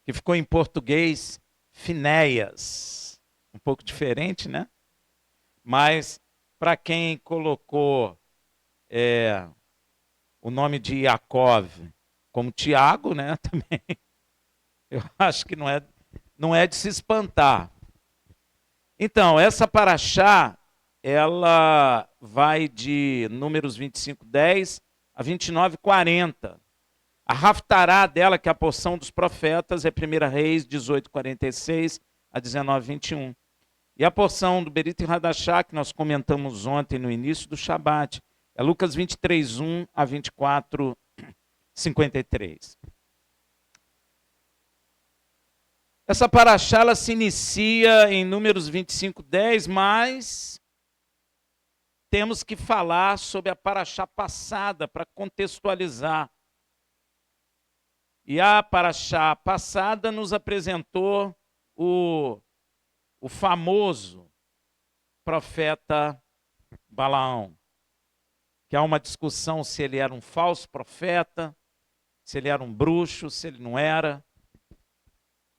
que ficou em português Finéias. Um pouco diferente, né? Mas para quem colocou o nome de Jacó como Tiago, né? Também eu acho que não é de se espantar. Então, essa paraxá, ela vai de Números 25:10 a 29:40. A Haftará dela, que é a porção dos profetas, é 1 Reis 18:46 a 19:21. E a porção do Berit Hadashá, que nós comentamos ontem no início do Shabat, é Lucas 23:1 a 24:53. Essa paraxá ela se inicia em Números 25:10, mas temos que falar sobre a paraxá passada para contextualizar. E a paraxá passada nos apresentou o famoso profeta Balaão, que há uma discussão se ele era um falso profeta, se ele era um bruxo, se ele não era.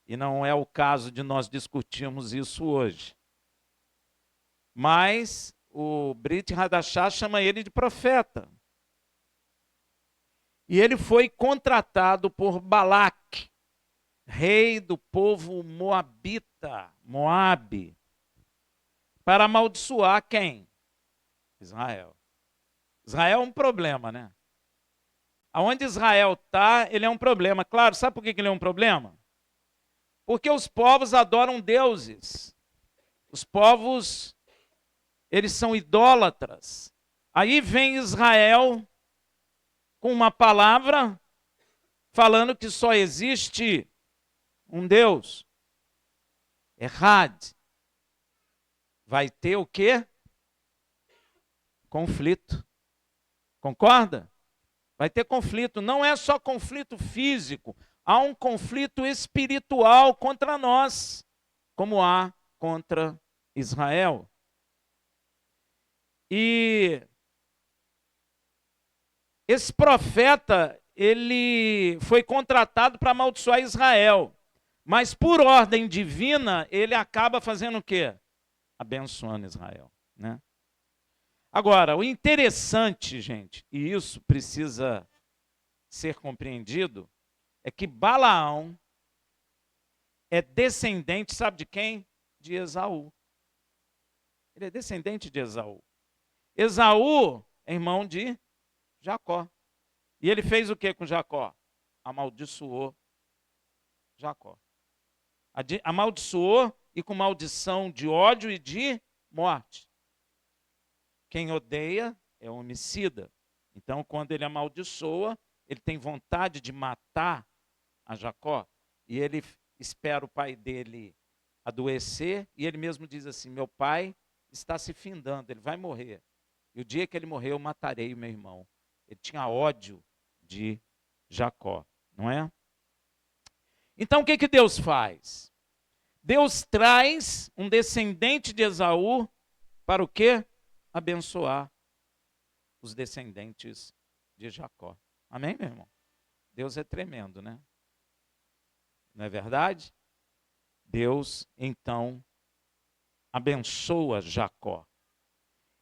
E não é o caso de nós discutirmos isso hoje. Mas o Brit Hadashah chama ele de profeta. E ele foi contratado por Balac, rei do povo moabita, Moabe, para amaldiçoar quem? Israel. Israel é um problema, né? Aonde Israel está, ele é um problema. Claro, sabe por que ele é um problema? Porque os povos adoram deuses. Os povos, eles são idólatras. Aí vem Israel com uma palavra falando que só existe um Deus. Errado. Vai ter o quê? Conflito. Concorda? Vai ter conflito. Não é só conflito físico. Há um conflito espiritual contra nós, como há contra Israel. E esse profeta, ele foi contratado para amaldiçoar Israel. Mas por ordem divina, ele acaba fazendo o quê? Abençoando Israel, né? Agora, o interessante, gente, e isso precisa ser compreendido, é que Balaão é descendente, sabe de quem? De Esaú. Ele é descendente de Esaú. Esaú é irmão de Jacó. E ele fez o que com Jacó? Amaldiçoou Jacó. Amaldiçoou e com maldição de ódio e de morte. Quem odeia é homicida. Então, quando ele amaldiçoa, ele tem vontade de matar a Jacó. E ele espera o pai dele adoecer. E ele mesmo diz assim, meu pai está se findando, ele vai morrer. E o dia que ele morrer, eu matarei o meu irmão. Ele tinha ódio de Jacó, não é? Então, o que Deus faz? Deus traz um descendente de Esaú para o quê? Abençoar os descendentes de Jacó. Amém, meu irmão? Deus é tremendo, né? Não é verdade? Deus, então, abençoa Jacó.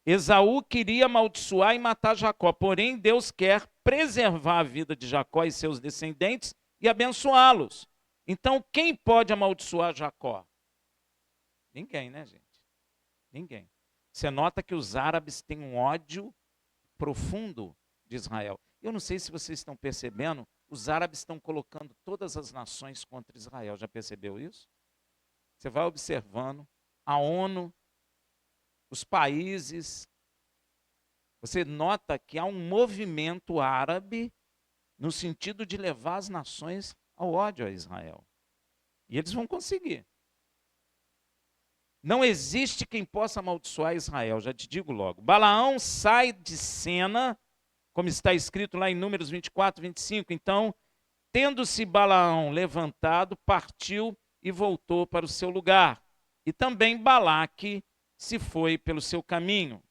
Esaú queria amaldiçoar e matar Jacó, porém Deus quer preservar a vida de Jacó e seus descendentes e abençoá-los. Então, quem pode amaldiçoar Jacó? Ninguém, né, gente? Ninguém. Você nota que os árabes têm um ódio profundo de Israel. Eu não sei se vocês estão percebendo, os árabes estão colocando todas as nações contra Israel. Já percebeu isso? Você vai observando a ONU, os países. Você nota que há um movimento árabe no sentido de levar as nações ao ódio a Israel. E eles vão conseguir. Não existe quem possa amaldiçoar Israel, já te digo logo. Balaão sai de cena, como está escrito lá em Números 24:25. Então, tendo-se Balaão levantado, partiu e voltou para o seu lugar. E também Balaque se foi pelo seu caminho.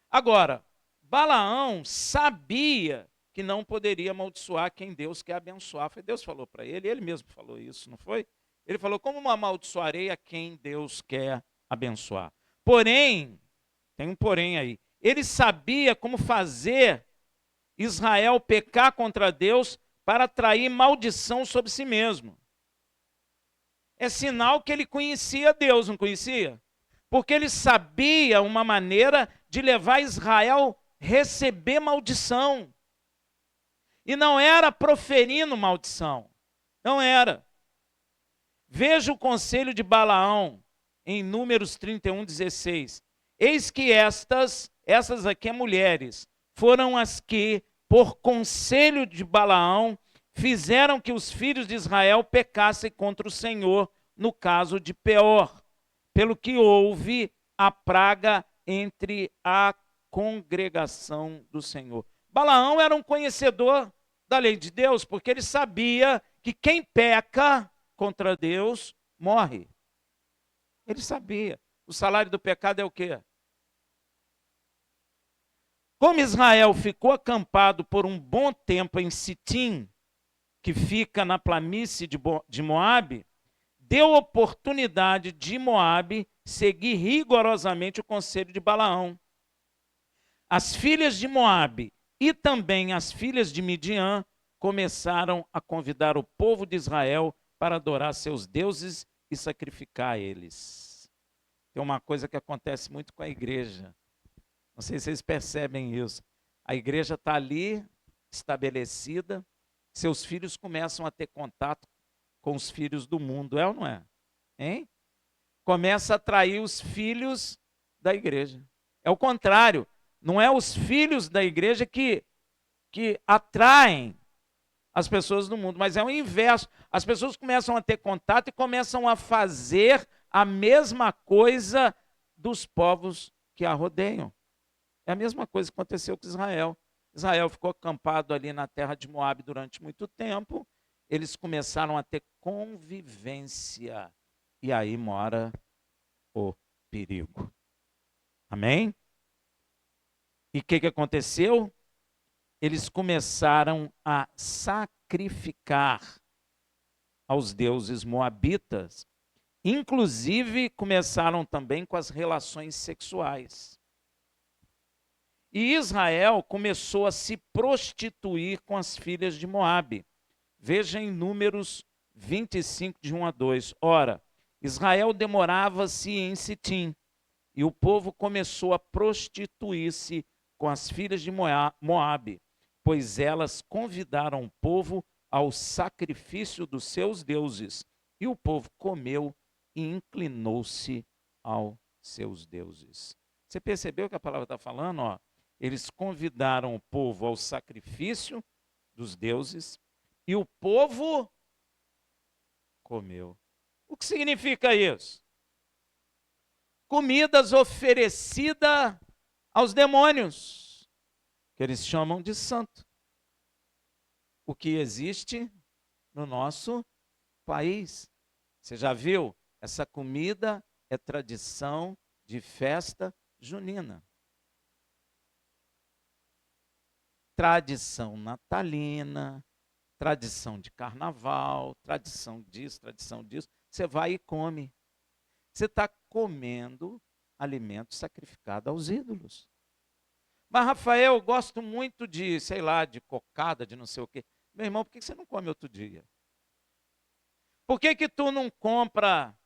Agora, Balaão sabia que não poderia amaldiçoar quem Deus quer abençoar. Foi Deus que falou para ele mesmo falou isso, não foi? Ele falou, como amaldiçoarei a quem Deus quer abençoar? Porém, tem um porém aí, ele sabia como fazer Israel pecar contra Deus para atrair maldição sobre si mesmo. É sinal que ele conhecia Deus, não conhecia? Porque ele sabia uma maneira de levar Israel a receber maldição. E não era proferindo maldição. Não era. Veja o conselho de Balaão em Números 31:16. Eis que essas aqui mulheres, foram as que, por conselho de Balaão, fizeram que os filhos de Israel pecassem contra o Senhor, no caso de Peor, pelo que houve a praga entre a congregação do Senhor. Balaão era um conhecedor da lei de Deus, porque ele sabia que quem peca contra Deus morre. Ele sabia. O salário do pecado é o quê? Como Israel ficou acampado por um bom tempo em Sitim, que fica na planície de Moabe, deu oportunidade de Moabe seguir rigorosamente o conselho de Balaão. As filhas de Moabe e também as filhas de Midian começaram a convidar o povo de Israel para adorar seus deuses e sacrificar a eles. Tem uma coisa que acontece muito com a igreja. Não sei se vocês percebem isso. A igreja está ali, estabelecida, seus filhos começam a ter contato com os filhos do mundo, é ou não é? Hein? Começa a atrair os filhos da igreja. É o contrário, não é os filhos da igreja que atraem as pessoas do mundo, mas é o inverso. As pessoas começam a ter contato e começam a fazer a mesma coisa dos povos que a rodeiam. É a mesma coisa que aconteceu com Israel. Israel ficou acampado ali na terra de Moabe durante muito tempo. Eles começaram a ter convivência. E aí mora o perigo. Amém? E o que aconteceu? Eles começaram a sacrificar aos deuses moabitas. Inclusive, começaram também com as relações sexuais. E Israel começou a se prostituir com as filhas de Moabe. Veja em Números 25, de 1 a 2. Ora, Israel demorava-se em Sitim, e o povo começou a prostituir-se com as filhas de Moabe, pois elas convidaram o povo ao sacrifício dos seus deuses. E o povo comeu e inclinou-se aos seus deuses. Você percebeu o que a palavra está falando? Ó? Eles convidaram o povo ao sacrifício dos deuses e o povo comeu. O que significa isso? Comidas oferecidas aos demônios, que eles chamam de santo. O que existe no nosso país. Você já viu? Essa comida é tradição de festa junina. Tradição natalina, tradição de carnaval, tradição disso. Você vai e come. Você está comendo alimento sacrificado aos ídolos. Mas, Rafael, eu gosto muito de, sei lá, de cocada, de não sei o quê. Meu irmão, por que você não come outro dia? Por que tu não compra?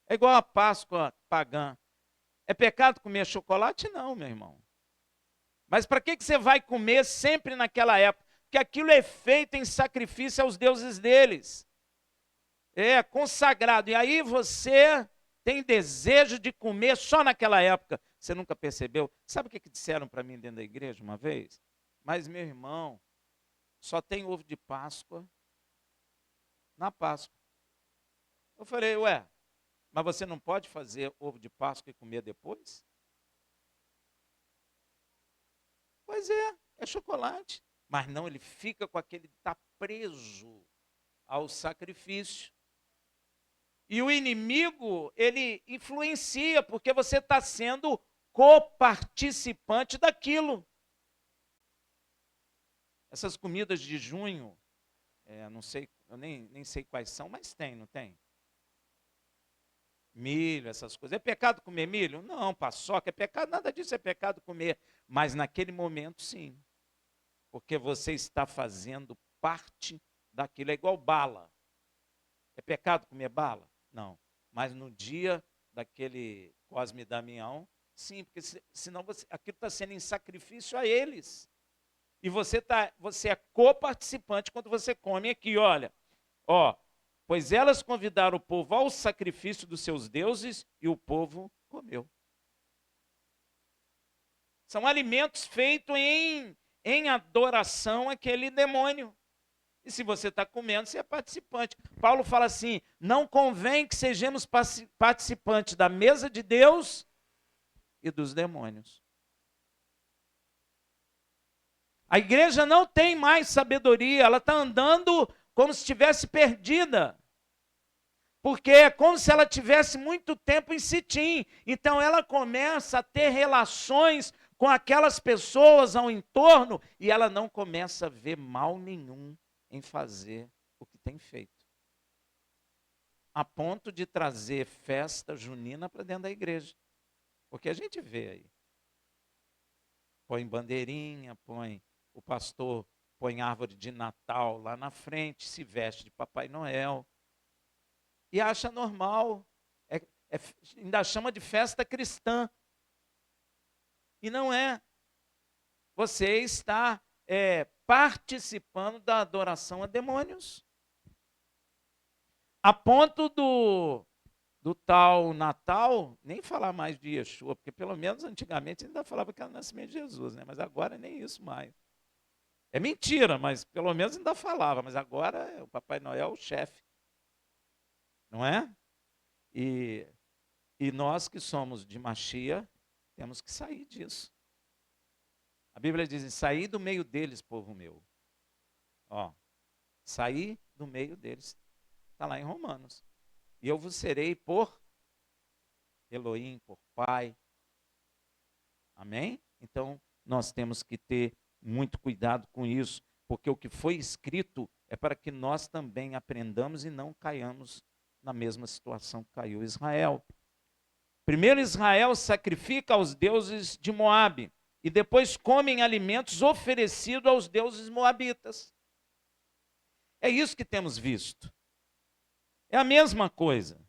É igual a Páscoa pagã. É pecado comer chocolate? Não, meu irmão. Mas para que você vai comer sempre naquela época? Porque aquilo é feito em sacrifício aos deuses deles. É consagrado. E aí você tem desejo de comer só naquela época. Você nunca percebeu? Sabe o que disseram para mim dentro da igreja uma vez? Mas, meu irmão, só tem ovo de Páscoa na Páscoa. Eu falei, ué, mas você não pode fazer ovo de Páscoa e comer depois? Pois é chocolate. Mas não, ele fica com aquele, está preso ao sacrifício. E o inimigo, ele influencia, porque você está sendo coparticipante daquilo. Essas comidas de junho, não sei, eu nem sei quais são, mas tem, não tem? Milho, essas coisas. É pecado comer milho? Não, paçoca, é pecado, nada disso é pecado comer. Mas naquele momento, sim. Porque você está fazendo parte daquilo. É igual bala. É pecado comer bala? Não. Mas no dia daquele Cosme e Damião, sim, porque senão aquilo está sendo em sacrifício a eles. E você é coparticipante quando você come aqui, olha. Pois elas convidaram o povo ao sacrifício dos seus deuses e o povo comeu. São alimentos feitos em adoração àquele demônio. E se você está comendo, você é participante. Paulo fala assim: não convém que sejamos participantes da mesa de Deus e dos demônios. A igreja não tem mais sabedoria, ela está andando como se estivesse perdida. Porque é como se ela tivesse muito tempo em cetim. Então ela começa a ter relações com aquelas pessoas ao entorno e ela não começa a ver mal nenhum em fazer o que tem feito. A ponto de trazer festa junina para dentro da igreja. Porque a gente vê aí. Põe bandeirinha, o pastor põe árvore de Natal lá na frente, se veste de Papai Noel. E acha normal, ainda chama de festa cristã. E não é. Você está participando da adoração a demônios. A ponto do tal Natal, nem falar mais de Yeshua, porque pelo menos antigamente ainda falava que era o nascimento de Jesus, né? Mas agora nem isso mais. É mentira, mas pelo menos ainda falava, mas agora o Papai Noel é o chefe. Não é? E nós que somos de Machia, temos que sair disso. A Bíblia diz: saí do meio deles, povo meu. Saí do meio deles. Está lá em Romanos. E eu vos serei por Elohim, por Pai. Amém? Então, nós temos que ter muito cuidado com isso, porque o que foi escrito é para que nós também aprendamos e não caiamos na mesma situação que caiu Israel. Primeiro Israel sacrifica aos deuses de Moabe e depois comem alimentos oferecidos aos deuses moabitas. É isso que temos visto. É a mesma coisa.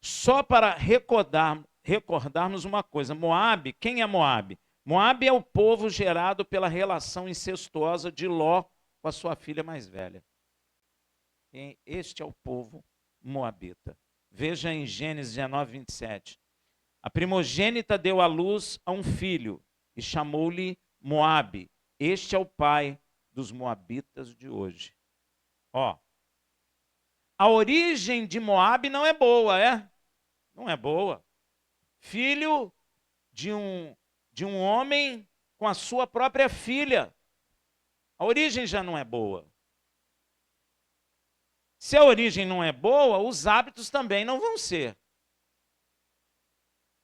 Só para recordarmos uma coisa, Moabe, quem é Moabe? Moabe é o povo gerado pela relação incestuosa de Ló com a sua filha mais velha. Este é o povo moabita. Veja em Gênesis 19, 27. A primogênita deu à luz a um filho e chamou-lhe Moabe. Este é o pai dos moabitas de hoje. A origem de Moabe não é boa, Não é boa. Filho de um homem com a sua própria filha. A origem já não é boa. Se a origem não é boa, os hábitos também não vão ser.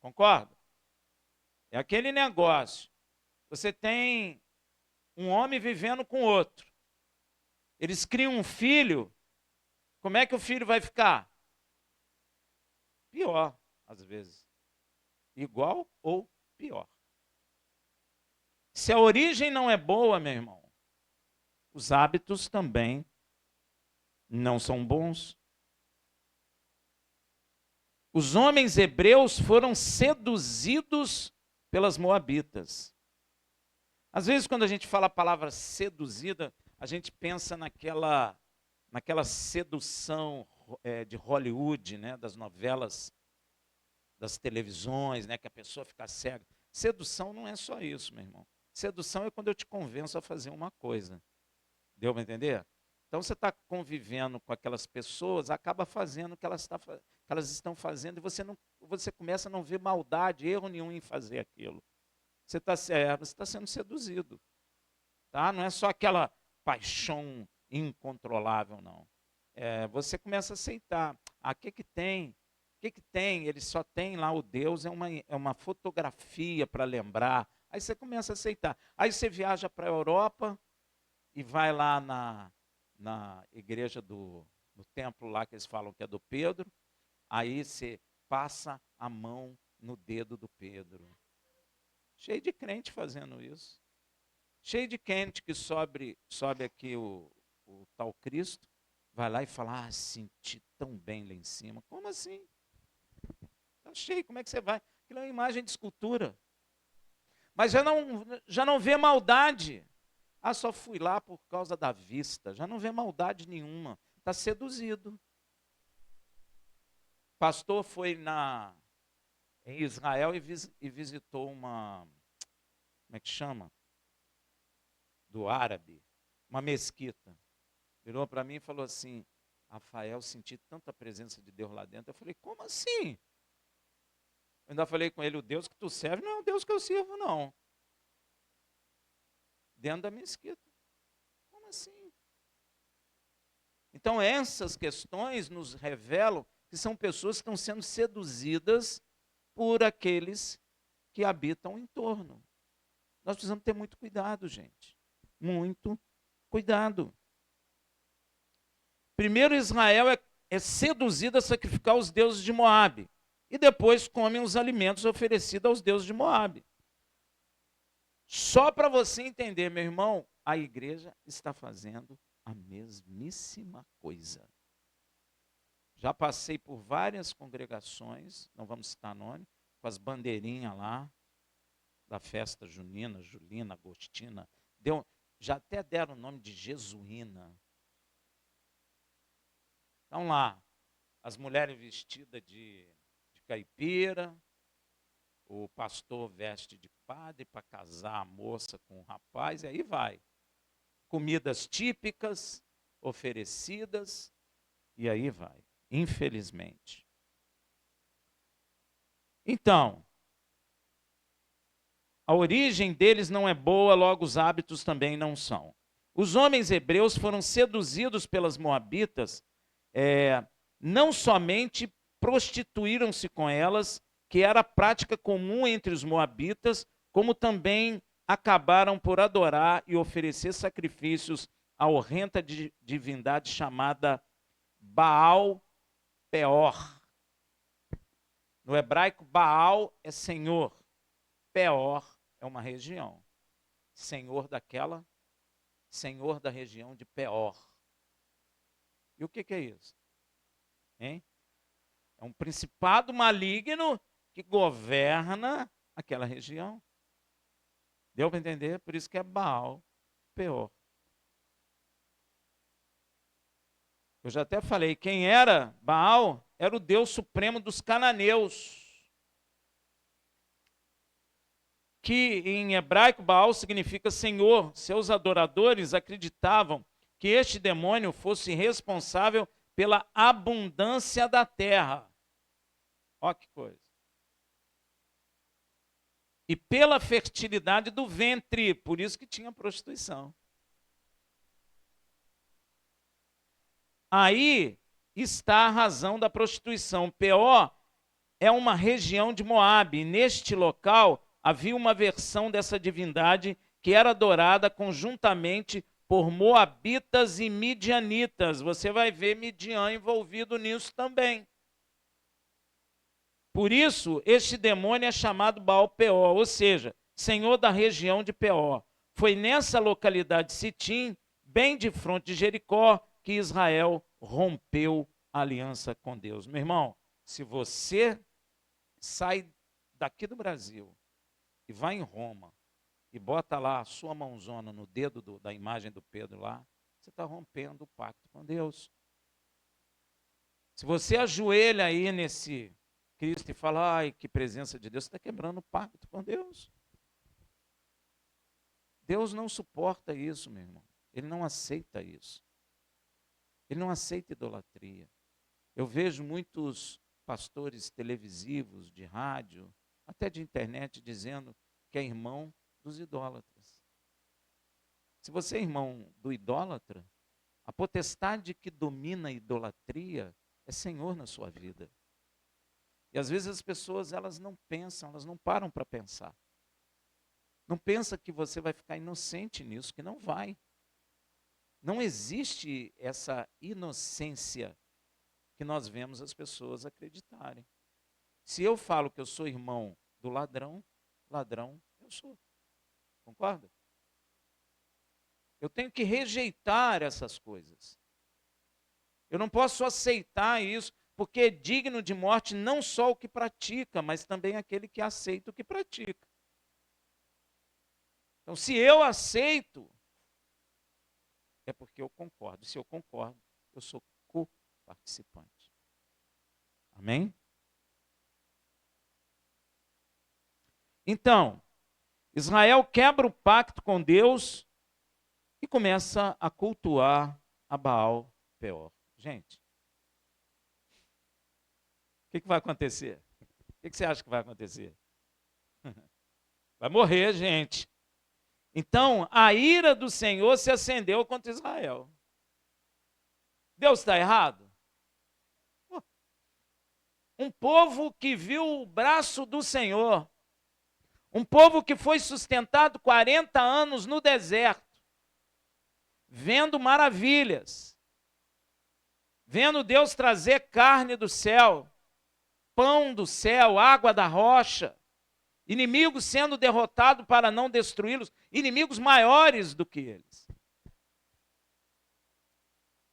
Concorda? É aquele negócio. Você tem um homem vivendo com outro. Eles criam um filho. Como é que o filho vai ficar? Pior, às vezes. Igual ou pior. Se a origem não é boa, meu irmão, os hábitos também não são bons. Os homens hebreus foram seduzidos pelas moabitas. Às vezes, quando a gente fala a palavra seduzida, a gente pensa naquela sedução de Hollywood, né, das novelas, das televisões, né, que a pessoa fica cega. Sedução não é só isso, meu irmão. Sedução é quando eu te convenço a fazer uma coisa. Deu para entender? Então você está convivendo com aquelas pessoas, acaba fazendo o que elas estão fazendo e você começa a não ver maldade, erro nenhum em fazer aquilo. Você está sendo seduzido. Tá? Não é só aquela paixão incontrolável, não. Você começa a aceitar. O que tem? O que tem? Ele só tem lá o Deus, é uma fotografia para lembrar. Aí você começa a aceitar. Aí você viaja para a Europa, e vai lá na igreja no templo lá que eles falam que é do Pedro, aí você passa a mão no dedo do Pedro. Cheio de crente fazendo isso. Cheio de crente que sobe aqui o tal Cristo, vai lá e fala, senti tão bem lá em cima. Como assim? Está cheio, como é que você vai? Aquilo é uma imagem de escultura. Mas já não vê maldade. Só fui lá por causa da vista. Já não vê maldade nenhuma. Está seduzido. Pastor foi em Israel e visitou uma, como é que chama? Do árabe, uma mesquita. Virou para mim e falou assim, Rafael, senti tanta presença de Deus lá dentro. Eu falei, como assim? Eu ainda falei com ele, o Deus que tu serve não é o Deus que eu sirvo, não. Dentro da mesquita. Como assim? Então essas questões nos revelam que são pessoas que estão sendo seduzidas por aqueles que habitam em torno. Nós precisamos ter muito cuidado, gente. Muito cuidado. Primeiro Israel é seduzido a sacrificar os deuses de Moabe. E depois comem os alimentos oferecidos aos deuses de Moabe. Só para você entender, meu irmão, a igreja está fazendo a mesmíssima coisa. Já passei por várias congregações, não vamos citar nome, com as bandeirinhas lá, da festa junina, julina, agostina. Já até deram o nome de jesuína. Então lá, as mulheres vestidas de caipira, o pastor veste de padre para casar a moça com o rapaz, e aí vai. Comidas típicas oferecidas, e aí vai, infelizmente. Então, a origem deles não é boa, logo os hábitos também não são. Os homens hebreus foram seduzidos pelas moabitas, não somente prostituíram-se com elas, que era a prática comum entre os moabitas, como também acabaram por adorar e oferecer sacrifícios à horrenda divindade chamada Baal Peor. No hebraico, Baal é senhor, Peor é uma região. Senhor da região de Peor. E o que é isso? Hein? É um principado maligno que governa aquela região. Deu para entender? Por isso que é Baal Peor. Eu já até falei, quem era Baal era o Deus supremo dos cananeus. Que em hebraico Baal significa Senhor. Seus adoradores acreditavam que este demônio fosse responsável pela abundância da terra. Olha que coisa. E pela fertilidade do ventre, por isso que tinha prostituição. Aí está a razão da prostituição. Peor é uma região de Moabe, e neste local havia uma versão dessa divindade que era adorada conjuntamente por moabitas e midianitas. Você vai ver Midian envolvido nisso também. Por isso, este demônio é chamado Baal Peor, ou seja, senhor da região de Peor. Foi nessa localidade Sitim, bem de frente de Jericó, que Israel rompeu a aliança com Deus. Meu irmão, se você sai daqui do Brasil e vai em Roma e bota lá a sua mãozona no dedo da imagem do Pedro lá, você está rompendo o pacto com Deus. Se você ajoelha aí nesse Cristo e fala, ai, que presença de Deus, você está quebrando o pacto com Deus. Deus não suporta isso, meu irmão. Ele não aceita isso. Ele não aceita idolatria. Eu vejo muitos pastores televisivos, de rádio, até de internet, dizendo que é irmão dos idólatras. Se você é irmão do idólatra, a potestade que domina a idolatria é senhor na sua vida. E às vezes as pessoas, elas não pensam, elas não param para pensar. Não pensa que você vai ficar inocente nisso, que não vai. Não existe essa inocência que nós vemos as pessoas acreditarem. Se eu falo que eu sou irmão do ladrão, ladrão eu sou. Concorda? Eu tenho que rejeitar essas coisas. Eu não posso aceitar isso, porque é digno de morte não só o que pratica, mas também aquele que aceita o que pratica. Então, se eu aceito, é porque eu concordo. Se eu concordo, eu sou co-participante. Amém? Então, Israel quebra o pacto com Deus e começa a cultuar a Baal Peor. Gente, o que vai acontecer? O que você acha que vai acontecer? Vai morrer gente. Então, a ira do Senhor se acendeu contra Israel. Deus está errado? Um povo que viu o braço do Senhor, um povo que foi sustentado 40 anos no deserto, vendo maravilhas, vendo Deus trazer carne do céu, pão do céu, água da rocha, inimigos sendo derrotados para não destruí-los, inimigos maiores do que eles.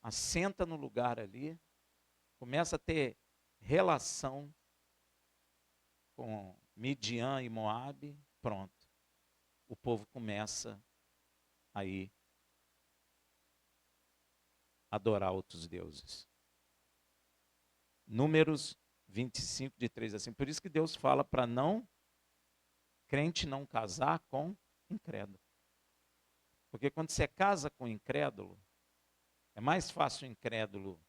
Assenta no lugar ali, começa a ter relação com Midian e Moabe, pronto. O povo começa aí a adorar outros deuses. Números 25, de 3 a 5. Por isso que Deus fala para crente não casar com incrédulo. Porque quando você casa com incrédulo, é mais fácil o incrédulo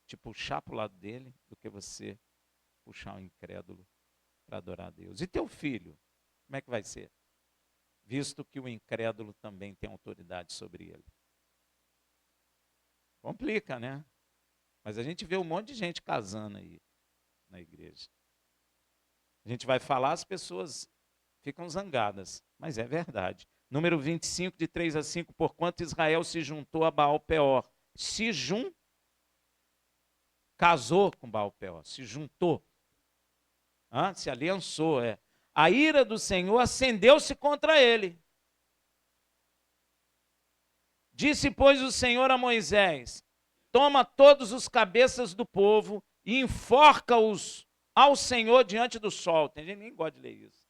te puxar para o lado dele do que você puxar o incrédulo para adorar a Deus. E teu filho, como é que vai ser? Visto que o incrédulo também tem autoridade sobre ele. Complica, né? Mas a gente vê um monte de gente casando aí na igreja. A gente vai falar, as pessoas ficam zangadas, mas é verdade. Número 25, de 3 a 5, porquanto Israel se juntou a Baal Peor. Casou com Baal Peor, se juntou. Se aliançou, A ira do Senhor acendeu-se contra ele. Disse, pois, o Senhor a Moisés, toma todos os cabeças do povo e enforca-os ao Senhor diante do sol. Tem gente que nem gosta de ler isso.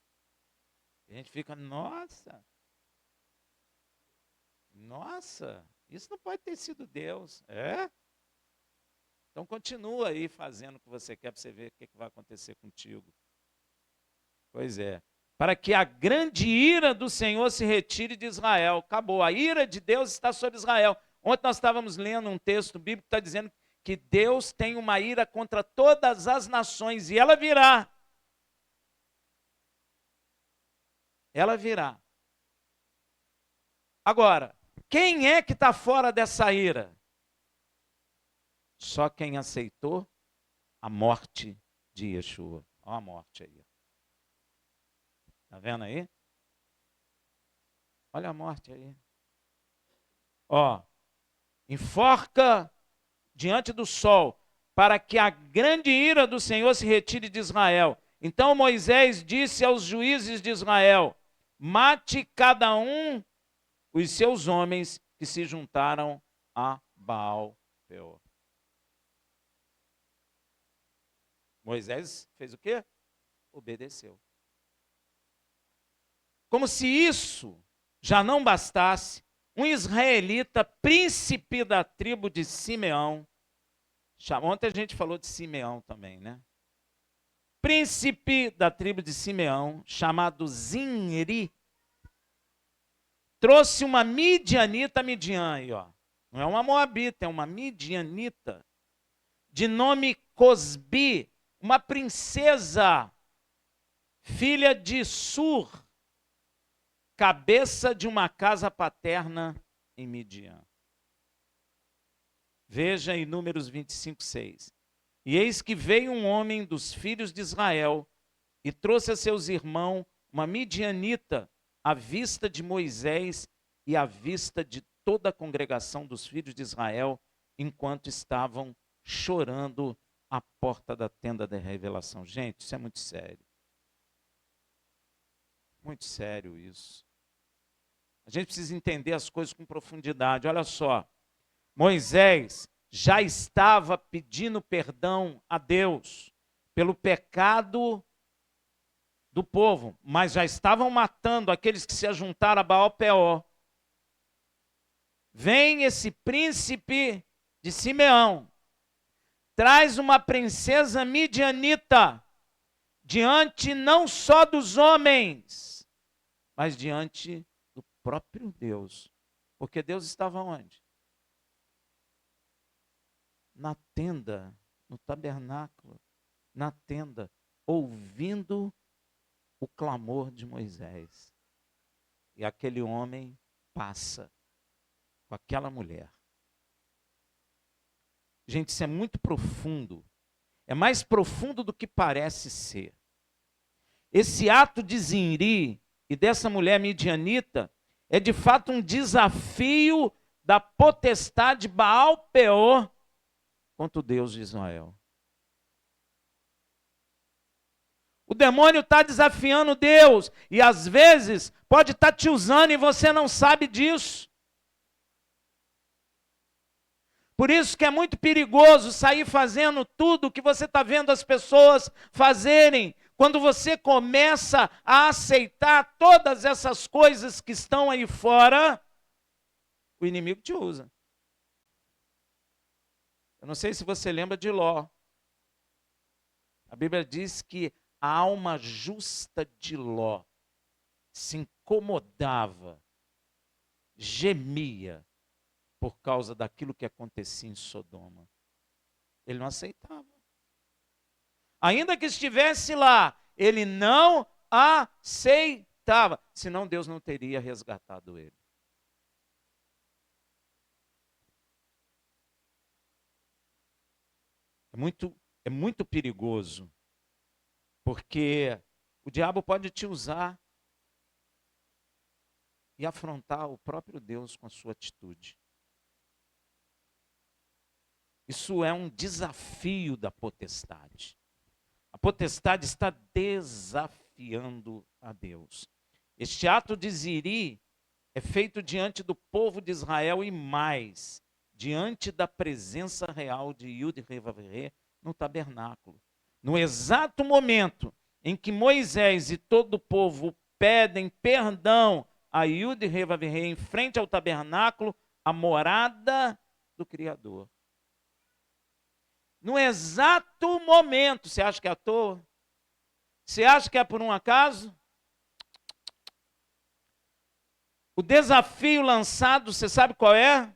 A gente fica, nossa, isso não pode ter sido Deus. Então continua aí fazendo o que você quer para você ver o que vai acontecer contigo. Pois é. Para que a grande ira do Senhor se retire de Israel. Acabou. A ira de Deus está sobre Israel. Ontem nós estávamos lendo um texto bíblico que está dizendo que Deus tem uma ira contra todas as nações e ela virá. Ela virá. Agora, quem é que está fora dessa ira? Só quem aceitou a morte de Yeshua. Olha a morte aí. Está vendo aí? Olha a morte aí. Enforca diante do sol, para que a grande ira do Senhor se retire de Israel. Então Moisés disse aos juízes de Israel, mate cada um os seus homens que se juntaram a Baal Peor. Moisés fez o quê? Obedeceu. Como se isso já não bastasse, um israelita, príncipe da tribo de Simeão, ontem a gente falou de Simeão também, né? Príncipe da tribo de Simeão, chamado Zinri, trouxe uma midianita, Midian aí, não é uma moabita, é uma midianita, de nome Cosbi, uma princesa, filha de Sur, cabeça de uma casa paterna em Midian. Veja em Números 25, 6. E eis que veio um homem dos filhos de Israel e trouxe a seus irmãos uma midianita à vista de Moisés e à vista de toda a congregação dos filhos de Israel enquanto estavam chorando à porta da tenda da revelação. Gente, isso é muito sério. Muito sério isso. A gente precisa entender as coisas com profundidade. Olha só, Moisés já estava pedindo perdão a Deus pelo pecado do povo, mas já estavam matando aqueles que se ajuntaram a Baal-Peor. Vem esse príncipe de Simeão, traz uma princesa midianita diante não só dos homens, mas diante do próprio Deus. Porque Deus estava onde? Na tenda, no tabernáculo, na tenda, ouvindo o clamor de Moisés. E aquele homem passa com aquela mulher. Gente, isso é muito profundo. É mais profundo do que parece ser. Esse ato de Zinri e dessa mulher midianita é de fato um desafio da potestade Baal-Peor contra o Deus de Israel. O demônio está desafiando Deus e às vezes pode estar te usando e você não sabe disso. Por isso que é muito perigoso sair fazendo tudo que você está vendo as pessoas fazerem. Quando você começa a aceitar todas essas coisas que estão aí fora, o inimigo te usa. Eu não sei se você lembra de Ló. A Bíblia diz que a alma justa de Ló se incomodava, gemia por causa daquilo que acontecia em Sodoma. Ele não aceitava. Ainda que estivesse lá, ele não aceitava. Senão Deus não teria resgatado ele. É muito perigoso. Porque o diabo pode te usar e afrontar o próprio Deus com a sua atitude. Isso é um desafio da potestade. A potestade está desafiando a Deus. Este ato de Ziri é feito diante do povo de Israel e mais, diante da presença real de Yud-Heh-Vav-Heh no tabernáculo. No exato momento em que Moisés e todo o povo pedem perdão a Yud-Heh-Vav-Heh em frente ao tabernáculo, a morada do Criador. No exato momento, você acha que é à toa? Você acha que é por um acaso? O desafio lançado, você sabe qual é?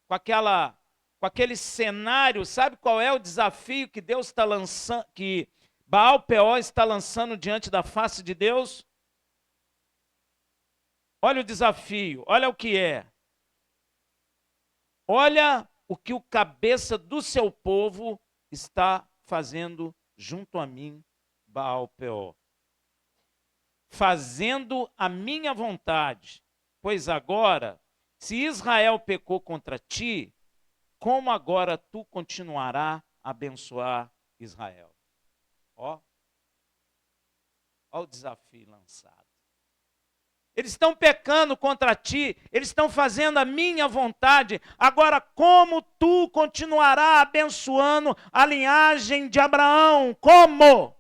Com aquele cenário, sabe qual é o desafio que Deus está lançando, que Baal-Peor está lançando diante da face de Deus? Olha o desafio, olha o que é. Olha o que o cabeça do seu povo está fazendo junto a mim, Baal-Peor. Fazendo a minha vontade, pois agora, se Israel pecou contra ti, como agora tu continuará a abençoar Israel? Ó o desafio lançado. Eles estão pecando contra ti, eles estão fazendo a minha vontade. Agora, como tu continuará abençoando a linhagem de Abraão? Como?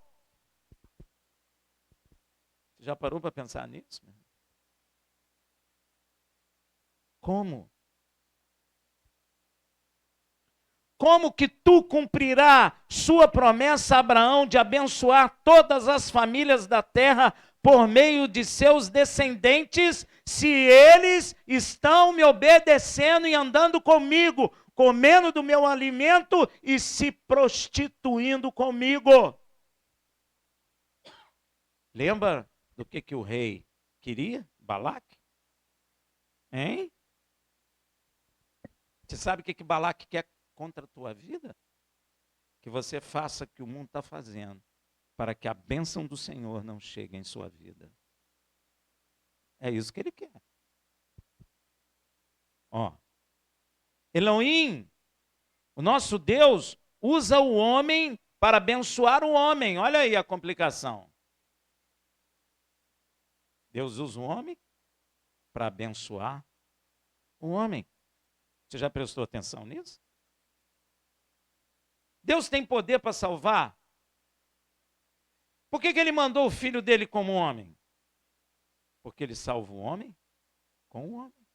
Você já parou para pensar nisso? Como? Como que tu cumprirá sua promessa a Abraão de abençoar todas as famílias da terra por meio de seus descendentes, se eles estão me obedecendo e andando comigo, comendo do meu alimento e se prostituindo comigo? Lembra do que o rei queria? Balaque? Hein? Você sabe o que Balaque quer contra a tua vida? Que você faça o que o mundo está fazendo, para que a bênção do Senhor não chegue em sua vida. É isso que ele quer. Ó, Elohim, o nosso Deus, usa o homem para abençoar o homem. Olha aí a complicação. Deus usa o homem para abençoar o homem. Você já prestou atenção nisso? Deus tem poder para salvar? Por que ele mandou o filho dele como homem? Porque ele salva o homem com o homem.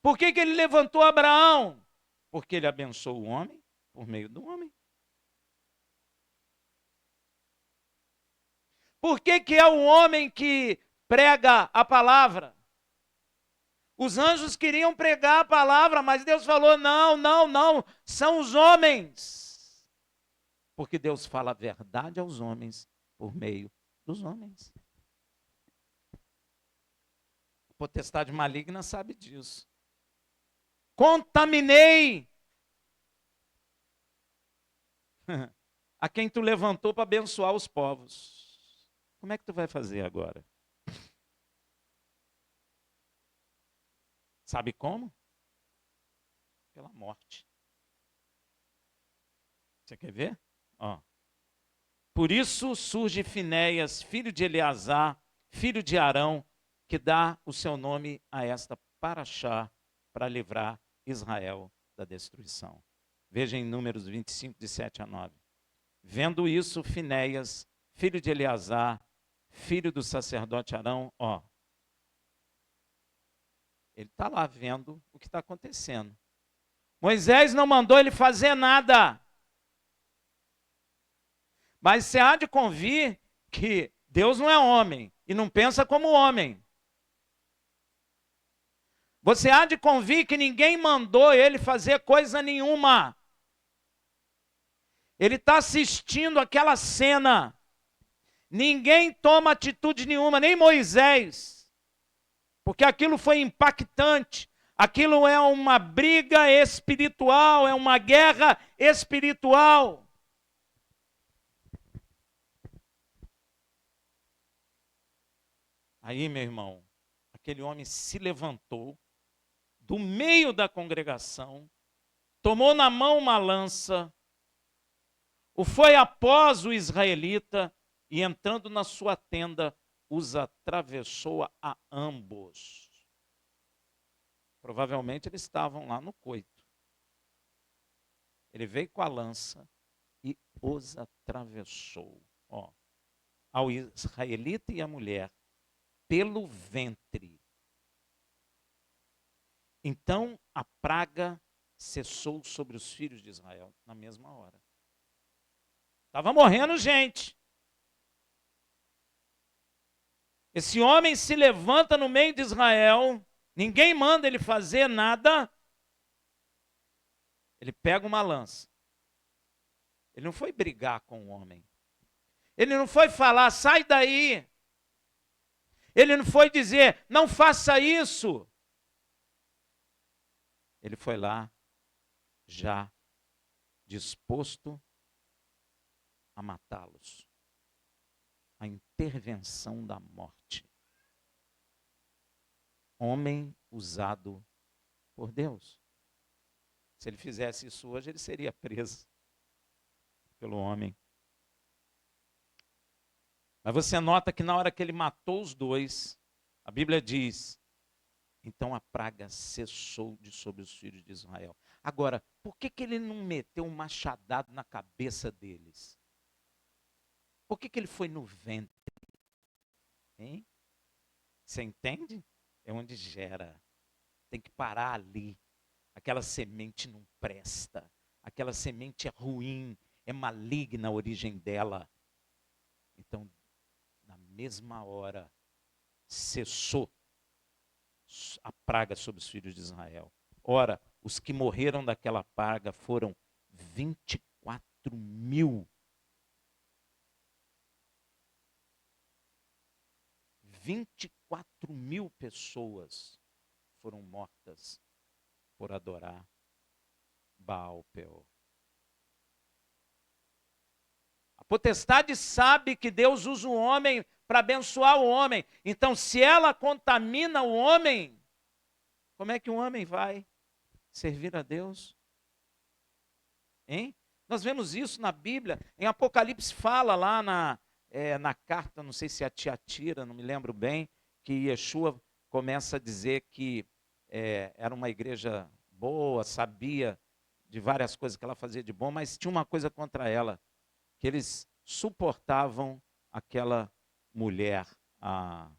Por que ele levantou Abraão? Porque ele abençoou o homem por meio do homem. Por que é o homem que prega a palavra? Os anjos queriam pregar a palavra, mas Deus falou: não, não, não, são os homens. Porque Deus fala a verdade aos homens por meio dos homens. A potestade maligna sabe disso. Contaminei a quem tu levantou para abençoar os povos. Como é que tu vai fazer agora? Sabe como? Pela morte. Você quer ver? Ó. Por isso surge Finéias, filho de Eleazar, filho de Arão, que dá o seu nome a esta paraxá para livrar Israel da destruição. Veja em Números 25, de 7 a 9. Vendo isso, Finéias, filho de Eleazar, filho do sacerdote Arão, ó, ele está lá vendo o que está acontecendo. Moisés não mandou ele fazer nada. Mas você há de convir que Deus não é homem e não pensa como homem. Você há de convir que ninguém mandou ele fazer coisa nenhuma. Ele está assistindo aquela cena. Ninguém toma atitude nenhuma, nem Moisés. Porque aquilo foi impactante. Aquilo é uma briga espiritual, é uma guerra espiritual. Aí, meu irmão, aquele homem se levantou do meio da congregação, tomou na mão uma lança, o foi após o israelita e entrando na sua tenda, os atravessou a ambos. Provavelmente eles estavam lá no coito. Ele veio com a lança e os atravessou. Ó, ao israelita e à mulher, pelo ventre. Então a praga cessou sobre os filhos de Israel na mesma hora. Estava morrendo gente. Esse homem se levanta no meio de Israel, ninguém manda ele fazer nada. Ele pega uma lança. Ele não foi brigar com o homem. Ele não foi falar, sai daí. Ele não foi dizer, não faça isso. Ele foi lá, já disposto a matá-los. A intervenção da morte. Homem usado por Deus. Se ele fizesse isso hoje, ele seria preso pelo homem. Mas você nota que na hora que ele matou os dois, a Bíblia diz, então a praga cessou de sobre os filhos de Israel. Agora, por que ele não meteu um machadado na cabeça deles? Por que ele foi no ventre? Hein? Você entende? É onde gera. Tem que parar ali. Aquela semente não presta. Aquela semente é ruim, é maligna a origem dela. Então, na mesma hora, cessou a praga sobre os filhos de Israel. Ora, os que morreram daquela praga foram 24.000. 24.000 pessoas foram mortas por adorar Baal-Peor. A potestade sabe que Deus usa o homem para abençoar o homem. Então, se ela contamina o homem, como é que o homem vai servir a Deus? Hein? Nós vemos isso na Bíblia. Em Apocalipse fala lá na carta, não sei se é a Tiatira, não me lembro bem, que Yeshua começa a dizer que era uma igreja boa, sabia de várias coisas que ela fazia de bom, mas tinha uma coisa contra ela, que eles suportavam aquela mulher, a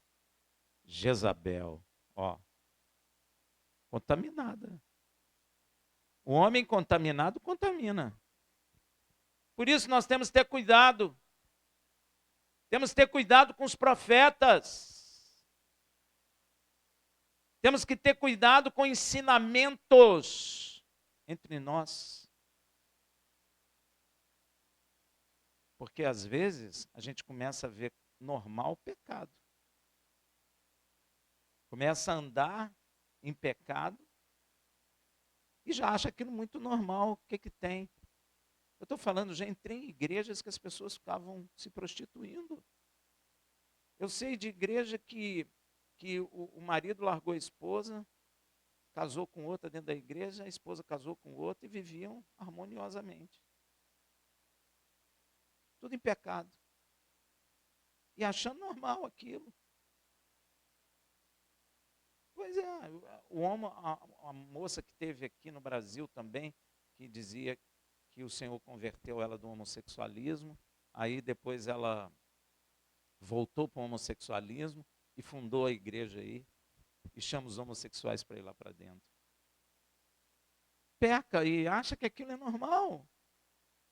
Jezabel, contaminada. O homem contaminado contamina. Por isso nós temos que ter cuidado. Temos que ter cuidado com os profetas. Temos que ter cuidado com ensinamentos entre nós. Porque às vezes a gente começa a ver normal o pecado. Começa a andar em pecado e já acha aquilo muito normal. O que tem? Eu estou falando, já entrei em igrejas que as pessoas ficavam se prostituindo. Eu sei de igreja que o marido largou a esposa, casou com outra dentro da igreja, a esposa casou com outra e viviam harmoniosamente. Tudo em pecado. E achando normal aquilo. Pois é, a moça que teve aqui no Brasil também, que dizia que o Senhor converteu ela do homossexualismo, aí depois ela voltou para o homossexualismo e fundou a igreja aí, e chama os homossexuais para ir lá para dentro. Peca e acha que aquilo é normal.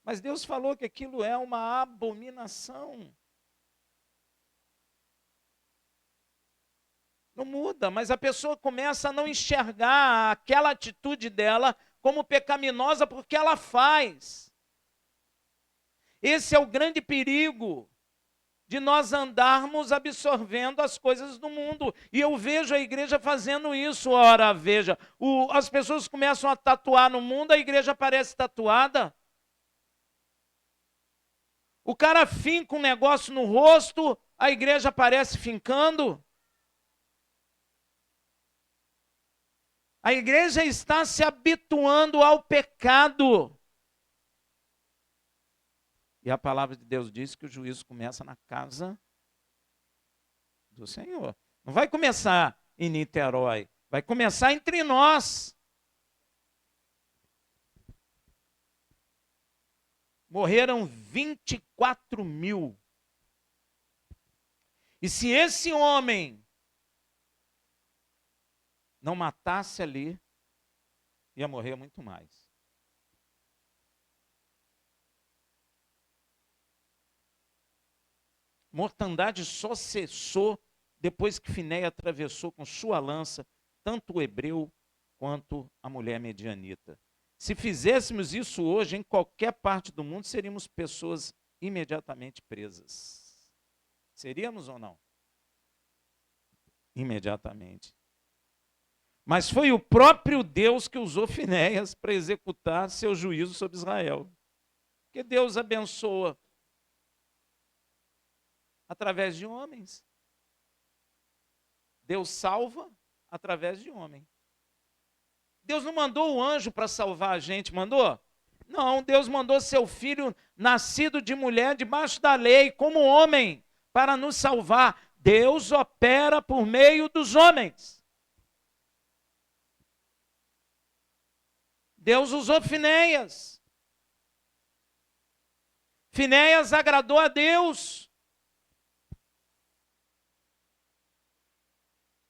Mas Deus falou que aquilo é uma abominação. Não muda, mas a pessoa começa a não enxergar aquela atitude dela como pecaminosa porque ela faz. Esse é o grande perigo de nós andarmos absorvendo as coisas do mundo. E eu vejo a igreja fazendo isso. Ora, veja, as pessoas começam a tatuar no mundo, a igreja parece tatuada. O cara finca um negócio no rosto, a igreja parece fincando. A igreja está se habituando ao pecado. E a palavra de Deus diz que o juízo começa na casa do Senhor. Não vai começar em Niterói, vai começar entre nós. Morreram 24 mil. E se esse homem não matasse ali, ia morrer muito mais. Mortandade só cessou depois que Finéia atravessou com sua lança tanto o hebreu quanto a mulher medianita. Se fizéssemos isso hoje, em qualquer parte do mundo, seríamos pessoas imediatamente presas. Seríamos ou não? Imediatamente. Mas foi o próprio Deus que usou Finéias para executar seu juízo sobre Israel. Porque Deus abençoa através de homens. Deus salva através de homem. Deus não mandou o anjo para salvar a gente, mandou? Não, Deus mandou seu filho nascido de mulher debaixo da lei, como homem, para nos salvar. Deus opera por meio dos homens. Deus usou Finéias. Finéias agradou a Deus.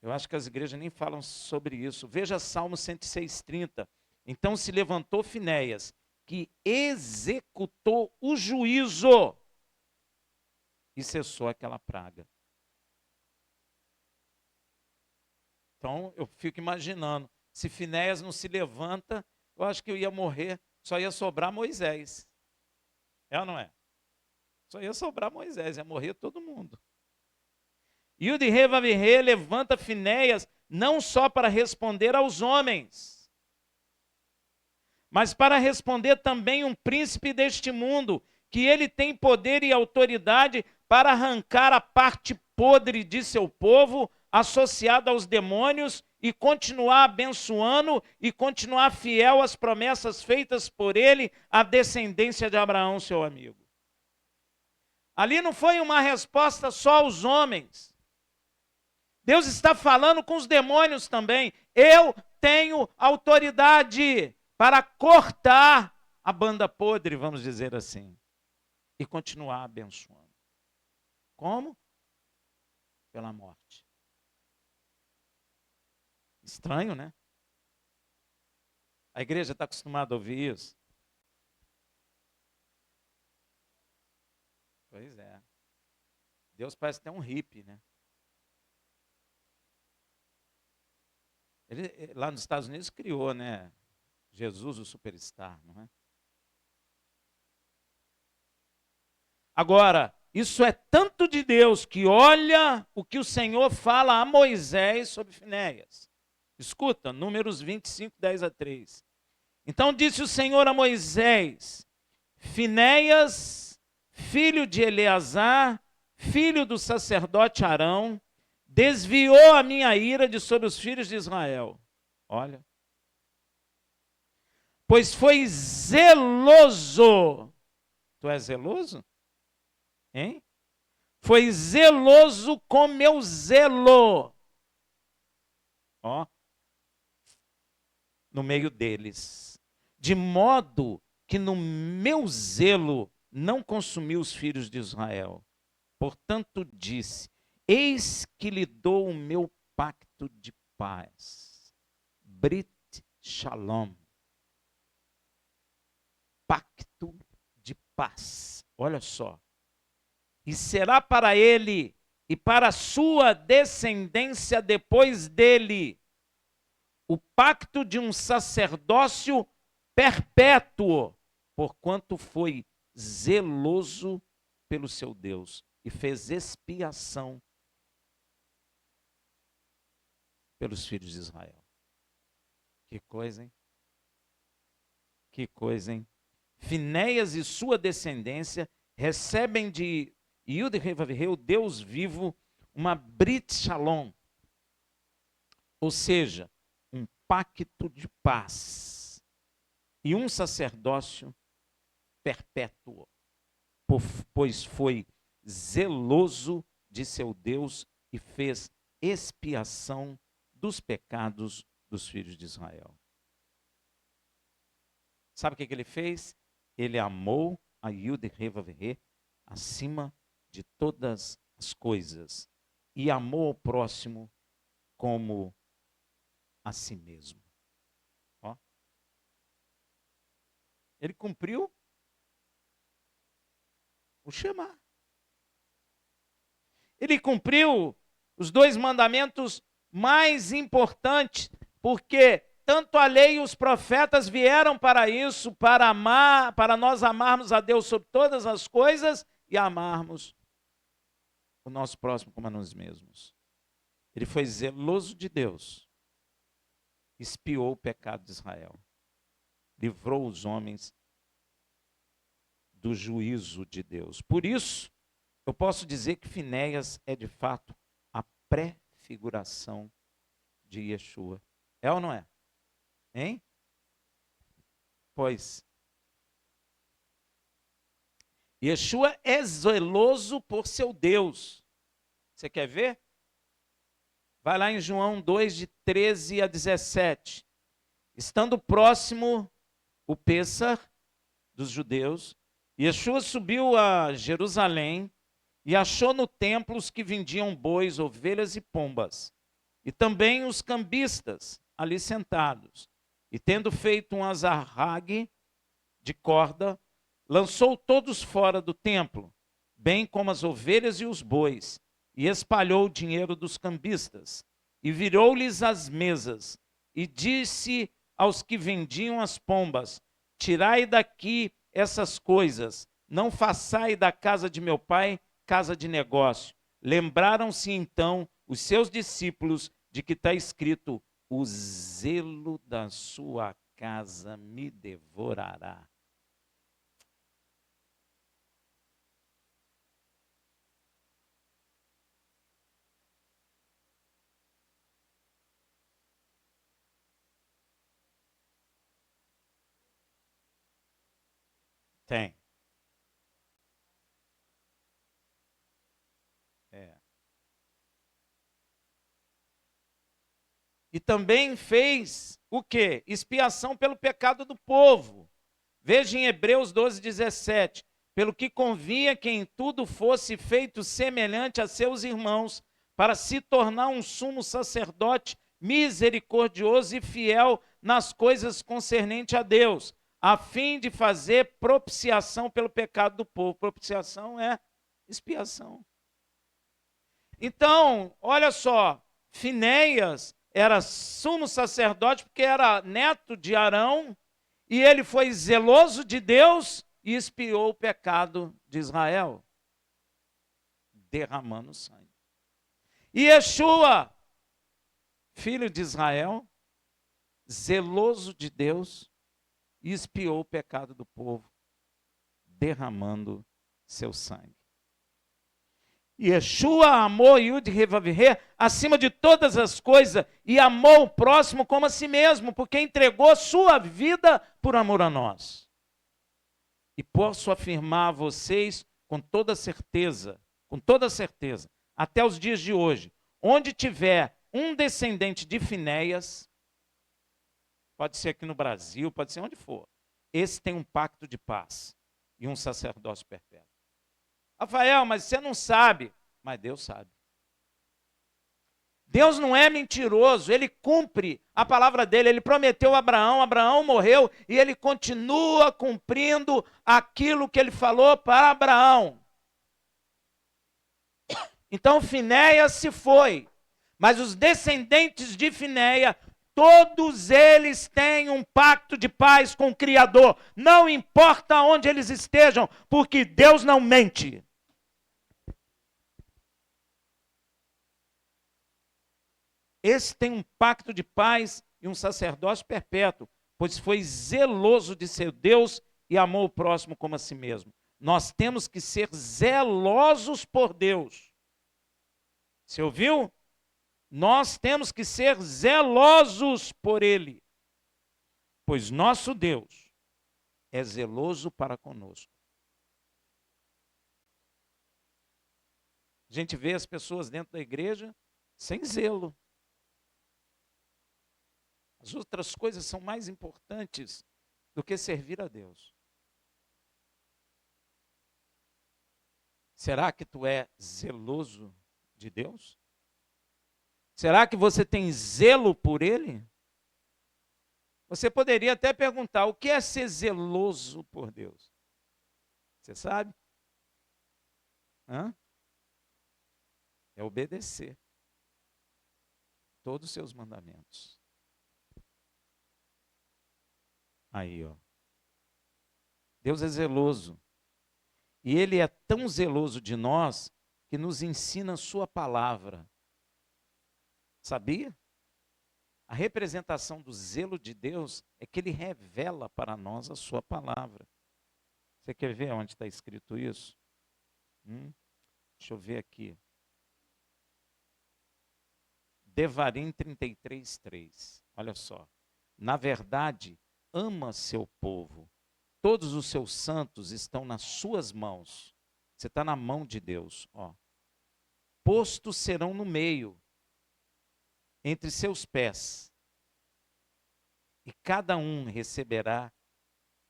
Eu acho que as igrejas nem falam sobre isso. Veja Salmo 106:30. Então se levantou Finéias, que executou o juízo e cessou aquela praga. Então eu fico imaginando, se Finéias não se levanta, eu acho que eu ia morrer, só ia sobrar Moisés. É ou não é? Só ia sobrar Moisés, ia morrer todo mundo. E o de Revavirê levanta Finéias não só para responder aos homens, mas para responder também um príncipe deste mundo, que ele tem poder e autoridade para arrancar a parte podre de seu povo, associada aos demônios, e continuar abençoando e continuar fiel às promessas feitas por ele, à descendência de Abraão, seu amigo. Ali não foi uma resposta só aos homens. Deus está falando com os demônios também. Eu tenho autoridade para cortar a banda podre, vamos dizer assim, e continuar abençoando. Como? Pela morte. Estranho, né? A igreja está acostumada a ouvir isso. Pois é. Deus parece ter um hippie, né? Ele, lá nos Estados Unidos, criou, né? Jesus, o superstar, não é? Agora, isso é tanto de Deus que olha o que o Senhor fala a Moisés sobre Finéias. Escuta, Números 25, 10 a 3. Então disse o Senhor a Moisés: Finéias, filho de Eleazar, filho do sacerdote Arão, desviou a minha ira de sobre os filhos de Israel. Olha. Pois foi zeloso. Tu és zeloso? Hein? Foi zeloso com meu zelo. Ó. No meio deles. De modo que no meu zelo não consumiu os filhos de Israel. Portanto disse: eis que lhe dou o meu pacto de paz. Brit Shalom. Pacto de paz. Olha só. E será para ele e para a sua descendência depois dele o pacto de um sacerdócio perpétuo, porquanto foi zeloso pelo seu Deus e fez expiação pelos filhos de Israel. Que coisa, hein? Que coisa, hein? Finéias e sua descendência recebem de Yud-Heh-Vav-Heh, o Deus vivo, uma Brit Shalom, ou seja, um pacto de paz e um sacerdócio perpétuo, pois foi zeloso de seu Deus e fez expiação dos pecados dos filhos de Israel. Sabe o que ele fez? Ele amou a Yud-Heh-Vav-Heh acima de todas as coisas e amou o próximo como a si mesmo. Ó. Ele cumpriu o Shema. Ele cumpriu os dois mandamentos mais importantes, porque tanto a lei e os profetas vieram para isso, para amar, para nós amarmos a Deus sobre todas as coisas e amarmos o nosso próximo como a nós mesmos. Ele foi zeloso de Deus, expiou o pecado de Israel, livrou os homens do juízo de Deus. Por isso, eu posso dizer que Finéias é de fato a prefiguração de Yeshua. É ou não é? Hein? Pois. Yeshua é zeloso por seu Deus. Você quer ver? Vai lá em João 2, de 13 a 17. Estando próximo o Pêssar dos judeus, Yeshua subiu a Jerusalém e achou no templo os que vendiam bois, ovelhas e pombas, e também os cambistas ali sentados. E tendo feito um azarrague de corda, lançou todos fora do templo, bem como as ovelhas e os bois, e espalhou o dinheiro dos cambistas, e virou-lhes as mesas, e disse aos que vendiam as pombas: tirai daqui essas coisas, não façai da casa de meu pai casa de negócio. Lembraram-se então os seus discípulos de que está escrito: o zelo da sua casa me devorará. Tem. É. E também fez o quê? Expiação pelo pecado do povo. Veja em Hebreus 12, 17. Pelo que convinha que em tudo fosse feito semelhante a seus irmãos, para se tornar um sumo sacerdote misericordioso e fiel nas coisas concernentes a Deus, a fim de fazer propiciação pelo pecado do povo. Propiciação é expiação. Então, olha só, Finéias era sumo sacerdote porque era neto de Arão, e ele foi zeloso de Deus e expiou o pecado de Israel, derramando sangue. E Yeshua, filho de Israel, zeloso de Deus, e expiou o pecado do povo, derramando seu sangue. Yeshua amou Yud Revavhe acima de todas as coisas e amou o próximo como a si mesmo, porque entregou sua vida por amor a nós. E posso afirmar a vocês com toda certeza, até os dias de hoje, onde tiver um descendente de Finéias, pode ser aqui no Brasil, pode ser onde for, esse tem um pacto de paz e um sacerdócio perpétuo. Rafael, mas você não sabe. Mas Deus sabe. Deus não é mentiroso, ele cumpre a palavra dele. Ele prometeu a Abraão, Abraão morreu e ele continua cumprindo aquilo que ele falou para Abraão. Então Finéias se foi, mas os descendentes de Finéias, todos eles têm um pacto de paz com o Criador. Não importa onde eles estejam, porque Deus não mente. Esse tem um pacto de paz e um sacerdócio perpétuo, pois foi zeloso de seu Deus e amou o próximo como a si mesmo. Nós temos que ser zelosos por Deus. Você ouviu? Nós temos que ser zelosos por Ele, pois nosso Deus é zeloso para conosco. A gente vê as pessoas dentro da igreja sem zelo. As outras coisas são mais importantes do que servir a Deus. Será que tu é zeloso de Deus? Será que você tem zelo por Ele? Você poderia até perguntar, o que é ser zeloso por Deus? Você sabe? É obedecer todos os seus mandamentos. Aí, ó. Deus é zeloso. E Ele é tão zeloso de nós que nos ensina a sua palavra. Sabia? A representação do zelo de Deus é que Ele revela para nós a sua palavra. Você quer ver onde está escrito isso? Deixa eu ver aqui. Devarim 33:3. Olha só. Na verdade, ama seu povo. Todos os seus santos estão nas suas mãos. Você está na mão de Deus. Ó. Postos serão no meio, entre seus pés. E cada um receberá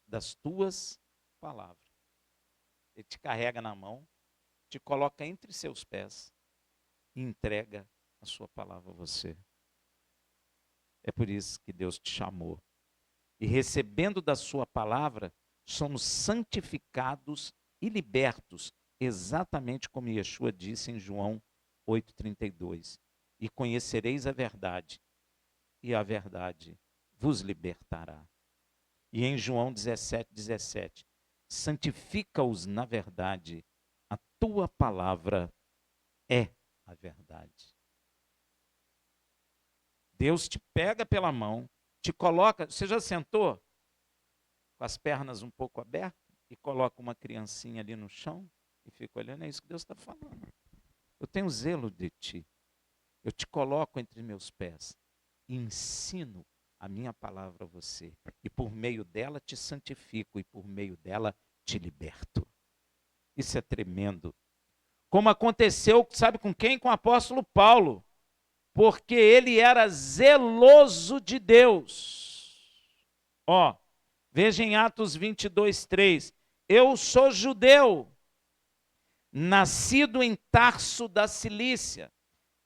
das tuas palavras. Ele te carrega na mão, te coloca entre seus pés e entrega a sua palavra a você. É por isso que Deus te chamou. E recebendo da sua palavra, somos santificados e libertos, exatamente como Yeshua disse em João 8,32. E conhecereis a verdade, e a verdade vos libertará. E em João 17:17, santifica-os na verdade, a tua palavra é a verdade. Deus te pega pela mão, te coloca, você já sentou com as pernas um pouco abertas e coloca uma criancinha ali no chão e fica olhando? É isso que Deus está falando. Eu tenho zelo de ti. Eu te coloco entre meus pés e ensino a minha palavra a você. E por meio dela te santifico e por meio dela te liberto. Isso é tremendo. Como aconteceu, sabe com quem? Com o apóstolo Paulo. Porque ele era zeloso de Deus. Ó, veja em Atos 22, 3. Eu sou judeu, nascido em Tarso da Cilícia.